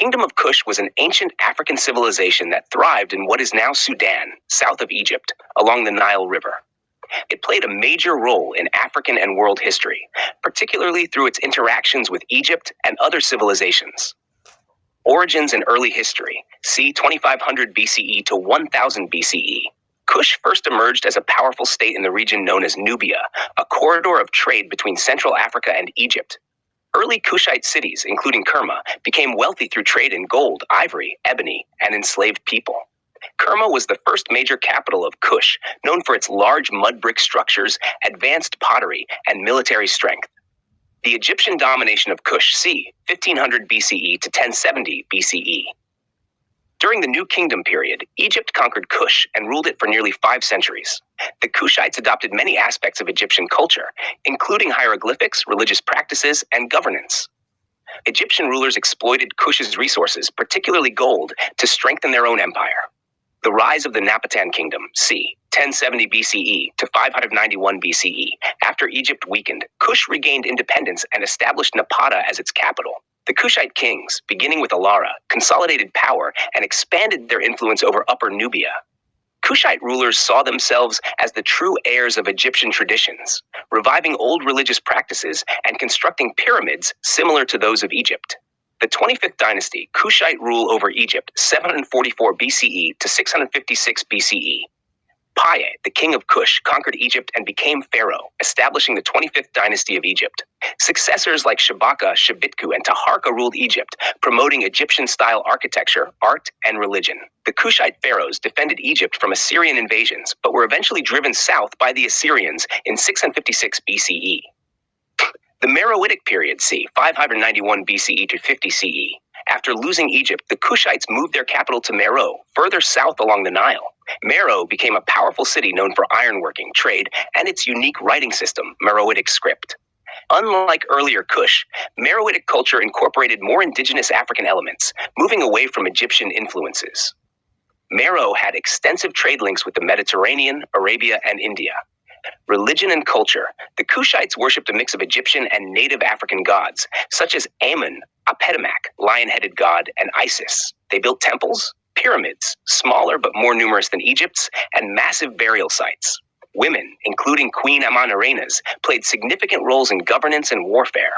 Kingdom of Kush was an ancient African civilization that thrived in what is now Sudan, south of Egypt, along the Nile River. It played a major role in African and world history, particularly through its interactions with Egypt and other civilizations. Origins and early history, c. 2500 BCE to 1000 BCE. Kush first emerged as a powerful state in the region known as Nubia, a corridor of trade between Central Africa and Egypt. Early Kushite cities, including Kerma, became wealthy through trade in gold, ivory, ebony, and enslaved people. Kerma was the first major capital of Kush, known for its large mud brick structures, advanced pottery, and military strength. The Egyptian domination of Kush, c. 1500 BCE to 1070 BCE. During the New Kingdom period, Egypt conquered Kush and ruled it for nearly 5 centuries. The Kushites adopted many aspects of Egyptian culture, including hieroglyphics, religious practices, and governance. Egyptian rulers exploited Kush's resources, particularly gold, to strengthen their own empire. The rise of the Napatan Kingdom, c. 1070 BCE to 591 BCE. After Egypt weakened, Kush regained independence and established Napata as its capital. The Kushite kings, beginning with Alara, consolidated power and expanded their influence over Upper Nubia. Kushite rulers saw themselves as the true heirs of Egyptian traditions, reviving old religious practices and constructing pyramids similar to those of Egypt. The 25th dynasty, Kushite rule over Egypt, 744 BCE to 656 BCE. Paye, the king of Kush, conquered Egypt and became pharaoh, establishing the 25th dynasty of Egypt. Successors like Shabaka, Shabitku, and Taharka ruled Egypt, promoting Egyptian-style architecture, art, and religion. The Kushite pharaohs defended Egypt from Assyrian invasions, but were eventually driven south by the Assyrians in 656 BCE. The Meroitic period, c. 591 BCE to 50 CE. After losing Egypt, the Kushites moved their capital to Meroe, further south along the Nile. Meroe became a powerful city known for ironworking, trade, and its unique writing system, Meroitic script. Unlike earlier Kush, Meroitic culture incorporated more indigenous African elements, moving away from Egyptian influences. Meroe had extensive trade links with the Mediterranean, Arabia, and India. Religion and culture. The Kushites worshipped a mix of Egyptian and native African gods, such as Amun, Apetimak, lion-headed god, and Isis. They built temples, pyramids, smaller but more numerous than Egypt's, and massive burial sites. Women, including Queen Amon-Arenas, played significant roles in governance and warfare.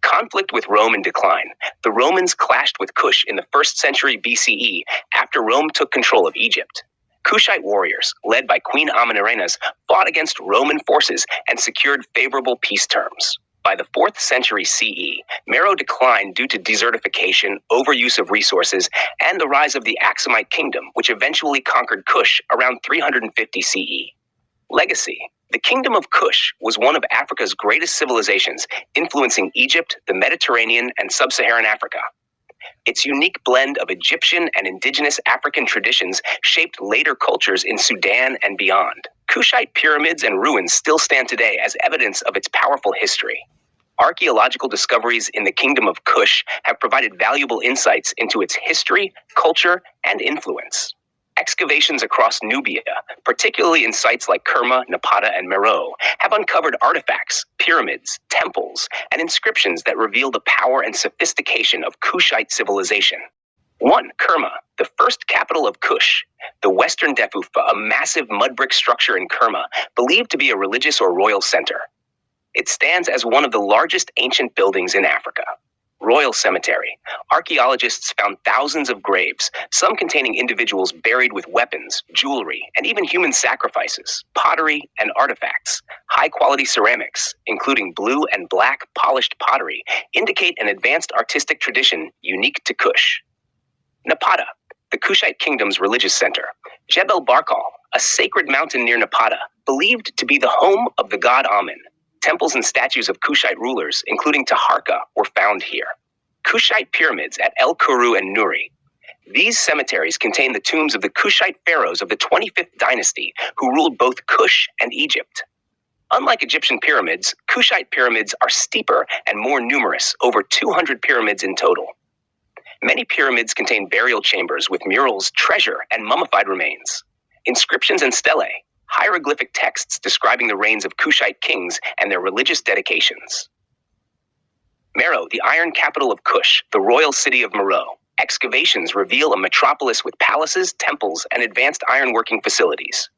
Conflict with Rome in decline. The Romans clashed with Kush in the 1st century BCE after Rome took control of Egypt. Kushite warriors, led by Queen Amon-Arenas, fought against Roman forces and secured favorable peace terms. By the 4th century CE, Meroe declined due to desertification, overuse of resources, and the rise of the Aksumite kingdom, which eventually conquered Kush around 350 CE. Legacy. The Kingdom of Kush was one of Africa's greatest civilizations, influencing Egypt, the Mediterranean, and sub-Saharan Africa. Its unique blend of Egyptian and indigenous African traditions shaped later cultures in Sudan and beyond. Kushite pyramids and ruins still stand today as evidence of its powerful history. Archaeological discoveries in the Kingdom of Kush have provided valuable insights into its history, culture, and influence. Excavations across Nubia, particularly in sites like Kerma, Napata, and Meroe, have uncovered artifacts, pyramids, temples, and inscriptions that reveal the power and sophistication of Kushite civilization. 1. Kerma, the first capital of Kush. The Western Defufa, a massive mud brick structure in Kerma, believed to be a religious or royal center. It stands as one of the largest ancient buildings in Africa. Royal Cemetery. Archaeologists found thousands of graves, some containing individuals buried with weapons, jewelry, and even human sacrifices, pottery, and artifacts. High-quality ceramics, including blue and black polished pottery, indicate an advanced artistic tradition unique to Kush. Napata, the Kushite kingdom's religious center. Jebel Barkal, a sacred mountain near Napata, believed to be the home of the god Amun. Temples and statues of Kushite rulers, including Taharka, were found here. Kushite pyramids at El Kuru and Nuri. These cemeteries contain the tombs of the Kushite pharaohs of the 25th dynasty, who ruled both Kush and Egypt. Unlike Egyptian pyramids, Kushite pyramids are steeper and more numerous, over 200 pyramids in total. Many pyramids contain burial chambers with murals, treasure, and mummified remains. Inscriptions and stelae. Hieroglyphic texts describing the reigns of Kushite kings and their religious dedications. Meroe, the iron capital of Kush, the royal city of Meroe. Excavations reveal a metropolis with palaces, temples, and advanced ironworking facilities.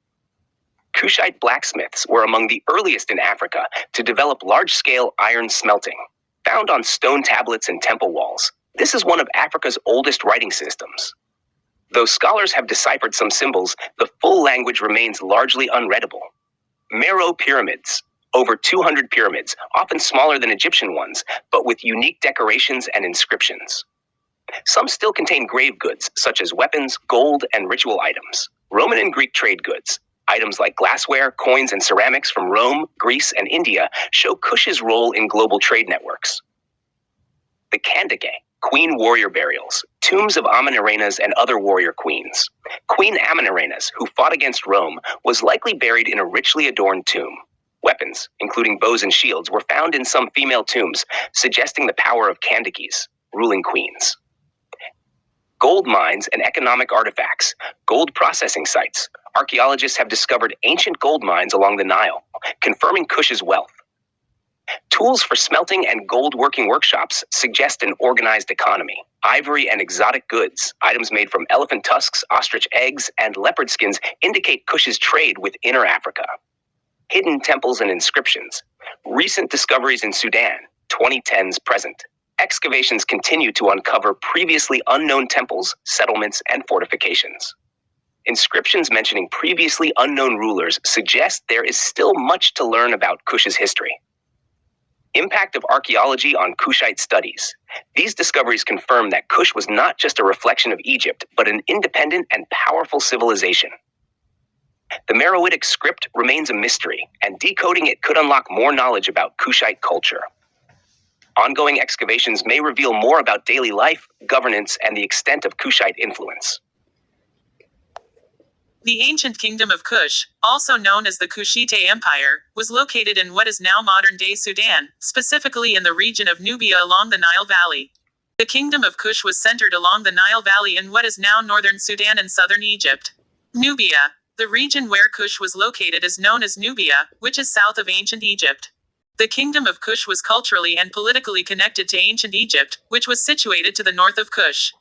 Kushite blacksmiths were among the earliest in Africa to develop large-scale iron smelting. Found on stone tablets and temple walls, this is one of Africa's oldest writing systems. Though scholars have deciphered some symbols, the full language remains largely unreadable. Meroe pyramids. Over 200 pyramids, often smaller than Egyptian ones, but with unique decorations and inscriptions. Some still contain grave goods, such as weapons, gold, and ritual items. Roman and Greek trade goods. Items like glassware, coins, and ceramics from Rome, Greece, and India show Kush's role in global trade networks. The Kandake, Queen Warrior Burials, tombs of Amenarenas and other warrior queens. Queen Amenarenas, who fought against Rome, was likely buried in a richly adorned tomb. Weapons, including bows and shields, were found in some female tombs, suggesting the power of Kandakes, ruling queens. Gold mines and economic artifacts, gold processing sites. Archaeologists have discovered ancient gold mines along the Nile, confirming Kush's wealth. Tools for smelting and gold working workshops suggest an organized economy. Ivory and exotic goods, items made from elephant tusks, ostrich eggs, and leopard skins, indicate Kush's trade with Inner Africa. Hidden temples and inscriptions. Recent discoveries in Sudan, 2010s present. Excavations continue to uncover previously unknown temples, settlements, and fortifications. Inscriptions mentioning previously unknown rulers suggest there is still much to learn about Kush's history. Impact of archaeology on Kushite studies. These discoveries confirm that Kush was not just a reflection of Egypt, but an independent and powerful civilization. The Meroitic script remains a mystery, and decoding it could unlock more knowledge about Kushite culture. Ongoing excavations may reveal more about daily life, governance, and the extent of Kushite influence. The ancient kingdom of Kush, also known as the Kushite Empire, was located in what is now modern-day Sudan, specifically in the region of Nubia along the Nile Valley. The kingdom of Kush was centered along the Nile Valley in what is now northern Sudan and southern Egypt. Nubia. The region where Kush was located is known as Nubia, which is south of ancient Egypt. The kingdom of Kush was culturally and politically connected to ancient Egypt, which was situated to the north of Kush.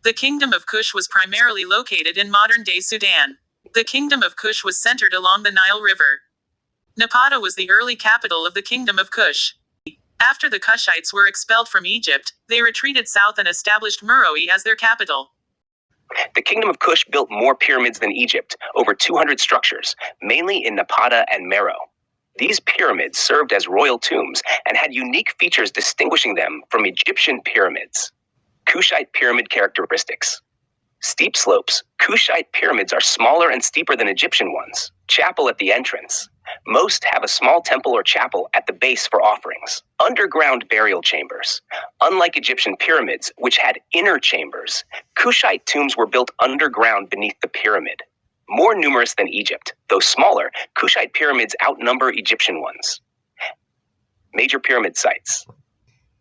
The kingdom of Kush was primarily located in modern-day Sudan. The kingdom of Kush was centered along the Nile River. Napata was the early capital of the kingdom of Kush. After the Kushites were expelled from Egypt, they retreated south and established Meroe as their capital. The kingdom of Kush built more pyramids than Egypt, over 200 structures, mainly in Napata and Meroe. These pyramids served as royal tombs and had unique features distinguishing them from Egyptian pyramids. Kushite pyramid characteristics. Steep slopes. Kushite pyramids are smaller and steeper than Egyptian ones. Chapel at the entrance. Most have a small temple or chapel at the base for offerings. Underground burial chambers. Unlike Egyptian pyramids, which had inner chambers, Kushite tombs were built underground beneath the pyramid. More numerous than Egypt, though smaller, Kushite pyramids outnumber Egyptian ones. Major pyramid sites.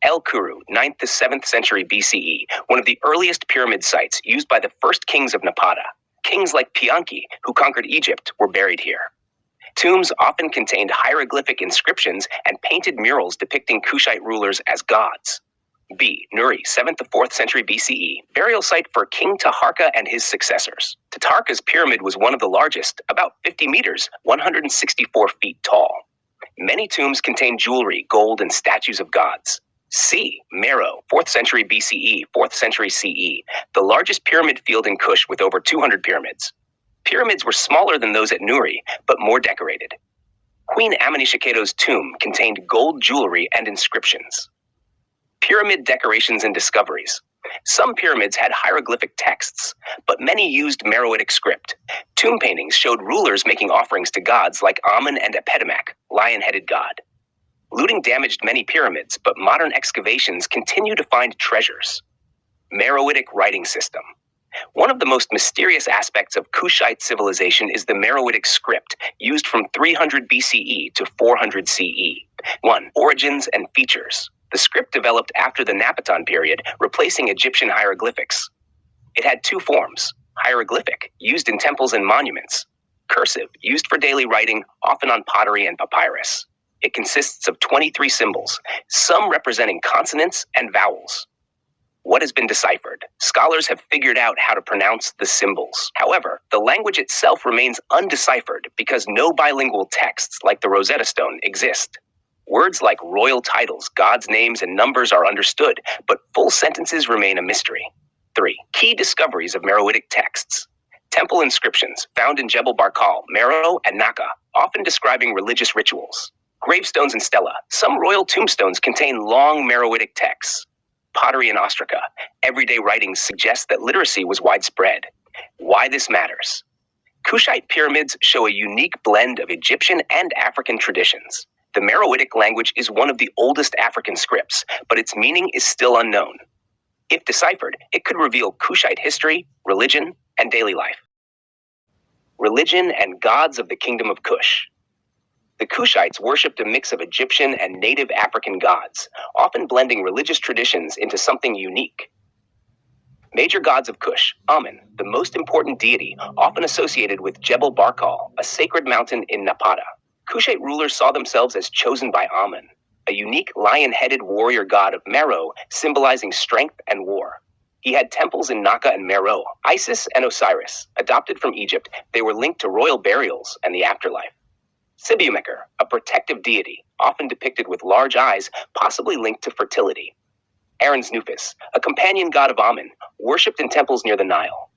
El Kuru, 9th to 7th century BCE, one of the earliest pyramid sites used by the first kings of Napata. Kings like Pianki, who conquered Egypt, were buried here. Tombs often contained hieroglyphic inscriptions and painted murals depicting Kushite rulers as gods. B. Nuri, 7th to 4th century BCE, burial site for King Taharka and his successors. Taharka's pyramid was one of the largest, about 50 meters, 164 feet tall. Many tombs contain jewelry, gold, and statues of gods. C. Meroe, 4th century BCE, 4th century CE, the largest pyramid field in Kush with over 200 pyramids. Pyramids were smaller than those at Nuri, but more decorated. Queen Amenishaketo's tomb contained gold jewelry and inscriptions. Pyramid decorations and discoveries. Some pyramids had hieroglyphic texts, but many used Meroitic script. Tomb paintings showed rulers making offerings to gods like Amun and Epetimak, lion-headed god. Looting damaged many pyramids, but modern excavations continue to find treasures. Meroitic writing system. One of the most mysterious aspects of Kushite civilization is the Meroitic script, used from 300 BCE to 400 CE. 1. Origins and features. The script developed after the Napatan period, replacing Egyptian hieroglyphics. It had two forms: hieroglyphic, used in temples and monuments; cursive, used for daily writing, often on pottery and papyrus. It consists of 23 symbols, some representing consonants and vowels. What has been deciphered? Scholars have figured out how to pronounce the symbols. However, the language itself remains undeciphered because no bilingual texts like the Rosetta Stone exist. Words like royal titles, gods' names, and numbers are understood, but full sentences remain a mystery. 3. Key discoveries of Meroitic texts. Temple inscriptions found in Jebel Barkal, Meroe, and Naka, often describing religious rituals. Gravestones and stela. Some royal tombstones contain long Meroitic texts. Pottery in Ostraca. Everyday writings suggest that literacy was widespread. Why this matters? Kushite pyramids show a unique blend of Egyptian and African traditions. The Meroitic language is one of the oldest African scripts, but its meaning is still unknown. If deciphered, it could reveal Kushite history, religion, and daily life. Religion and gods of the Kingdom of Kush. The Kushites worshipped a mix of Egyptian and native African gods, often blending religious traditions into something unique. Major gods of Kush. Amun, the most important deity, often associated with Jebel Barkal, a sacred mountain in Napata. Kushite rulers saw themselves as chosen by Amun, a unique lion-headed warrior god of Meroe, symbolizing strength and war. He had temples in Naka and Meroe. Isis and Osiris, adopted from Egypt, they were linked to royal burials and the afterlife. Sibumeker, a protective deity, often depicted with large eyes, possibly linked to fertility. Aaron's Nufus, a companion god of Amun, worshipped in temples near the Nile.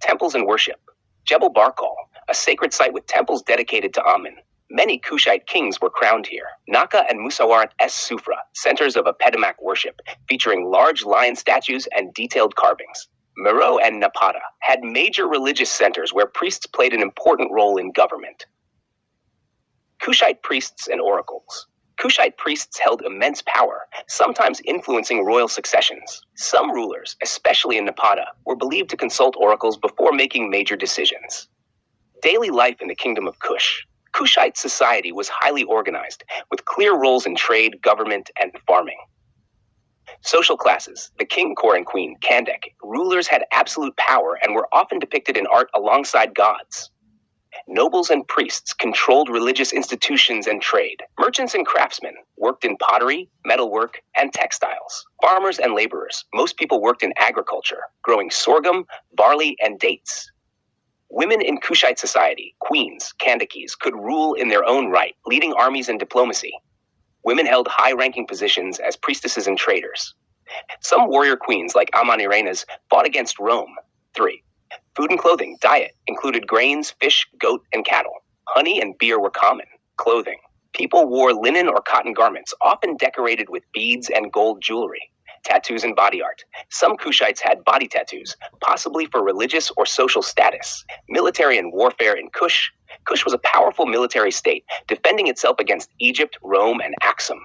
Temples and worship. Jebel Barkal, a sacred site with temples dedicated to Amun. Many Kushite kings were crowned here. Naka and Musawarat es-Sufra, centers of Apetamak worship, featuring large lion statues and detailed carvings. Meroe and Napata had major religious centers where priests played an important role in government. Kushite priests and oracles. Kushite priests held immense power, sometimes influencing royal successions. Some rulers, especially in Napata, were believed to consult oracles before making major decisions. Daily life in the Kingdom of Kush. Kushite society was highly organized, with clear roles in trade, government, and farming. Social classes. The king, core, and queen, Kandek, rulers had absolute power and were often depicted in art alongside gods. Nobles and priests controlled religious institutions and trade. Merchants and craftsmen worked in pottery, metalwork, and textiles. Farmers and laborers. Most people worked in agriculture, growing sorghum, barley, and dates. Women in Kushite society, queens, Kandakis, could rule in their own right, leading armies and diplomacy. Women held high-ranking positions as priestesses and traders. Some warrior queens, like Amanirenas, fought against Rome. 3. Food and clothing. Diet included grains, fish, goat, and cattle. Honey and beer were common. Clothing. People wore linen or cotton garments, often decorated with beads and gold jewelry. Tattoos and body art. Some Kushites had body tattoos, possibly for religious or social status. Military and warfare in Kush. Kush was a powerful military state, defending itself against Egypt, Rome, and Axum.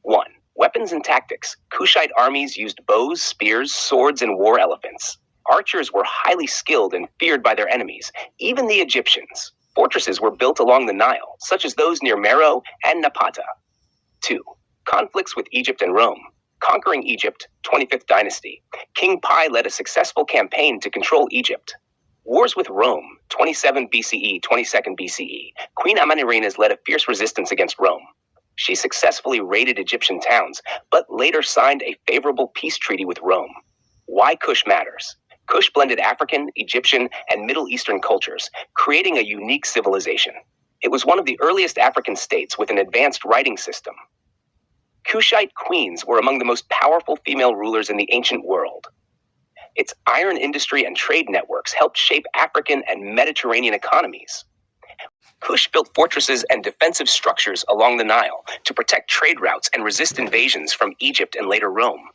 1. Weapons and tactics. Kushite armies used bows, spears, swords, and war elephants. Archers were highly skilled and feared by their enemies, even the Egyptians. Fortresses were built along the Nile, such as those near Meroe and Napata. 2. Conflicts with Egypt and Rome. Conquering Egypt, 25th dynasty. King Pi led a successful campaign to control Egypt. Wars with Rome, 27 BCE, 22nd BCE. Queen Amanirenas led a fierce resistance against Rome. She successfully raided Egyptian towns, but later signed a favorable peace treaty with Rome. Why Kush matters. Kush blended African, Egyptian, and Middle Eastern cultures, creating a unique civilization. It was one of the earliest African states with an advanced writing system. Kushite queens were among the most powerful female rulers in the ancient world. Its iron industry and trade networks helped shape African and Mediterranean economies. Kush built fortresses and defensive structures along the Nile to protect trade routes and resist invasions from Egypt and later Rome.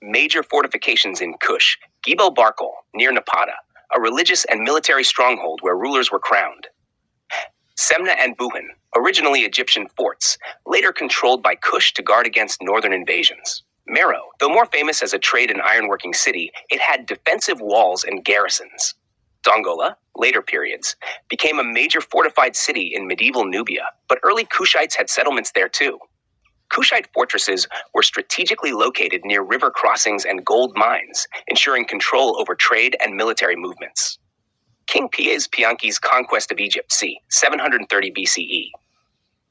Major fortifications in Kush. Gebel Barkal, near Napata, a religious and military stronghold where rulers were crowned. Semna and Buhan, originally Egyptian forts, later controlled by Kush to guard against northern invasions. Meroe, though more famous as a trade and ironworking city, it had defensive walls and garrisons. Dongola, later periods, became a major fortified city in medieval Nubia, but early Kushites had settlements there too. Kushite fortresses were strategically located near river crossings and gold mines, ensuring control over trade and military movements. King Pies Pianki's conquest of Egypt, c. 730 BCE.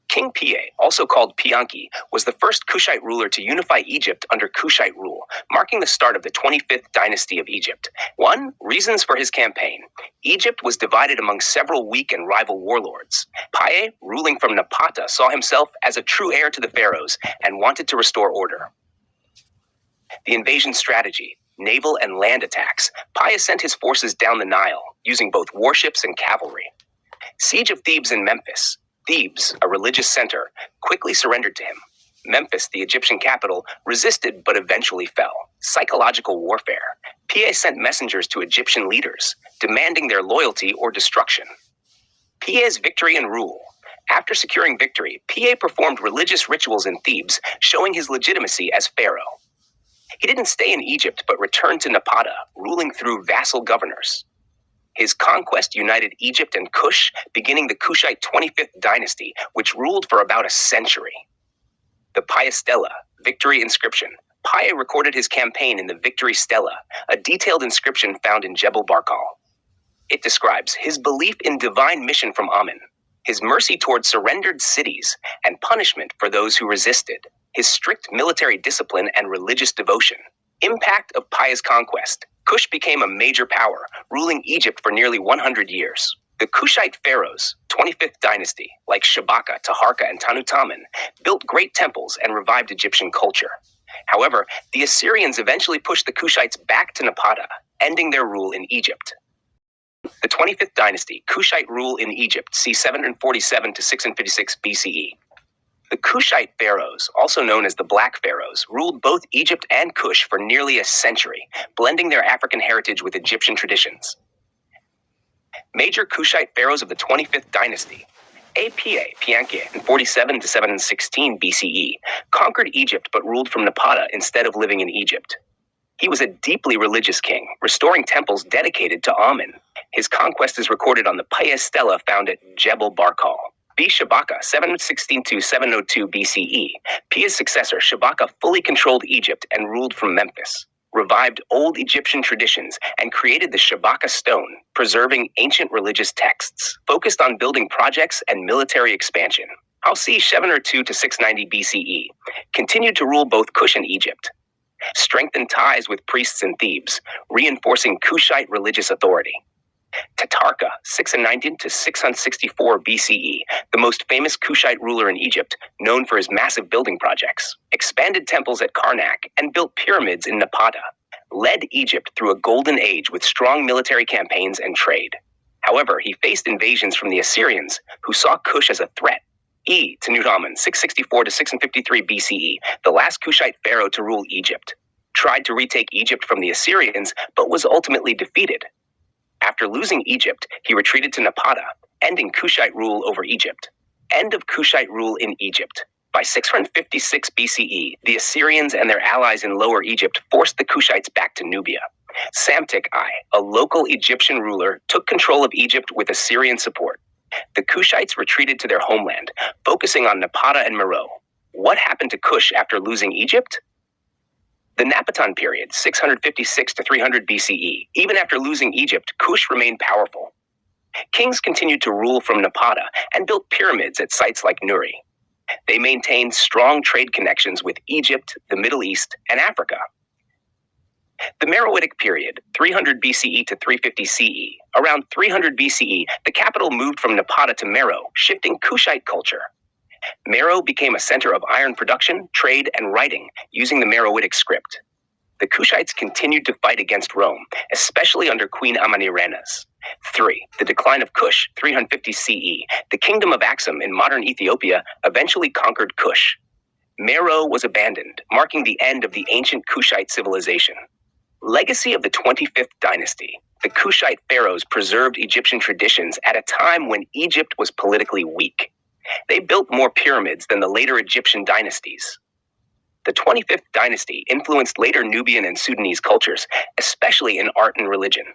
King Piye, also called Pianki, was the first Kushite ruler to unify Egypt under Kushite rule, marking the start of the 25th dynasty of Egypt. 1. Reasons for his campaign. Egypt was divided among several weak and rival warlords. Piye, ruling from Napata, saw himself as a true heir to the pharaohs and wanted to restore order. The invasion strategy. Naval and land attacks. Piye sent his forces down the Nile, using both warships and cavalry. Siege of Thebes and Memphis. Thebes, a religious center, quickly surrendered to him. Memphis, the Egyptian capital, resisted but eventually fell. Psychological warfare. Piye sent messengers to Egyptian leaders, demanding their loyalty or destruction. Piye's victory and rule. After securing victory, Piye performed religious rituals in Thebes, showing his legitimacy as pharaoh. He didn't stay in Egypt but returned to Napata, ruling through vassal governors. His conquest united Egypt and Kush, beginning the Kushite 25th dynasty, which ruled for about a century. The Piye Stela, victory inscription. Piye recorded his campaign in the Victory Stela, a detailed inscription found in Jebel Barkal. It describes his belief in divine mission from Amen, his mercy toward surrendered cities, and punishment for those who resisted, his strict military discipline and religious devotion. Impact of Piye's conquest. Kush became a major power, ruling Egypt for nearly 100 years. The Kushite pharaohs, 25th dynasty, like Shabaka, Taharka, and Tanutamen, built great temples and revived Egyptian culture. However, the Assyrians eventually pushed the Kushites back to Napata, ending their rule in Egypt. The 25th dynasty, Kushite rule in Egypt, c. 747 to 656 BCE. The Kushite pharaohs, also known as the Black Pharaohs, ruled both Egypt and Kush for nearly a century, blending their African heritage with Egyptian traditions. Major Kushite pharaohs of the 25th dynasty. Pianki, in 47 to 716 BCE, conquered Egypt but ruled from Napata instead of living in Egypt. He was a deeply religious king, restoring temples dedicated to Amen. His conquest is recorded on the Piye Stela found at Jebel Barkal. Shabaka, 716 to 702 BCE. Piye's successor, Shabaka, fully controlled Egypt and ruled from Memphis, revived old Egyptian traditions, and created the Shabaka stone, preserving ancient religious texts, focused on building projects and military expansion. Halsey, 702 to 690 BCE, continued to rule both Kush and Egypt, strengthened ties with priests in Thebes, reinforcing Kushite religious authority. Tatarka, 619 to 664 BCE, the most famous Kushite ruler in Egypt, known for his massive building projects, expanded temples at Karnak and built pyramids in Napata, led Egypt through a golden age with strong military campaigns and trade. However, he faced invasions from the Assyrians, who saw Kush as a threat. Tanutamen, 664 to 653 BCE, the last Kushite pharaoh to rule Egypt, tried to retake Egypt from the Assyrians, but was ultimately defeated. After losing Egypt, he retreated to Napata, ending Kushite rule over Egypt. End of Kushite rule in Egypt. By 656 BCE, the Assyrians and their allies in Lower Egypt forced the Kushites back to Nubia. Samtik I, a local Egyptian ruler, took control of Egypt with Assyrian support. The Kushites retreated to their homeland, focusing on Napata and Meroe. What happened to Kush after losing Egypt? The Napatan period, 656 to 300 BCE. Even after losing Egypt, Kush remained powerful. Kings continued to rule from Napata and built pyramids at sites like Nuri. They maintained strong trade connections with Egypt, the Middle East, and Africa. The Meroitic period, 300 BCE to 350 CE. Around 300 BCE, the capital moved from Napata to Meroe, shifting Kushite culture. Meroe became a center of iron production, trade, and writing, using the Meroitic script. The Kushites continued to fight against Rome, especially under Queen Amanirenas. 3. The decline of Kush, 350 CE. The kingdom of Axum in modern Ethiopia eventually conquered Kush. Meroe was abandoned, marking the end of the ancient Kushite civilization. Legacy of the 25th dynasty. The Kushite pharaohs preserved Egyptian traditions at a time when Egypt was politically weak. They built more pyramids than the later Egyptian dynasties. The 25th dynasty influenced later Nubian and Sudanese cultures, especially in art and religion.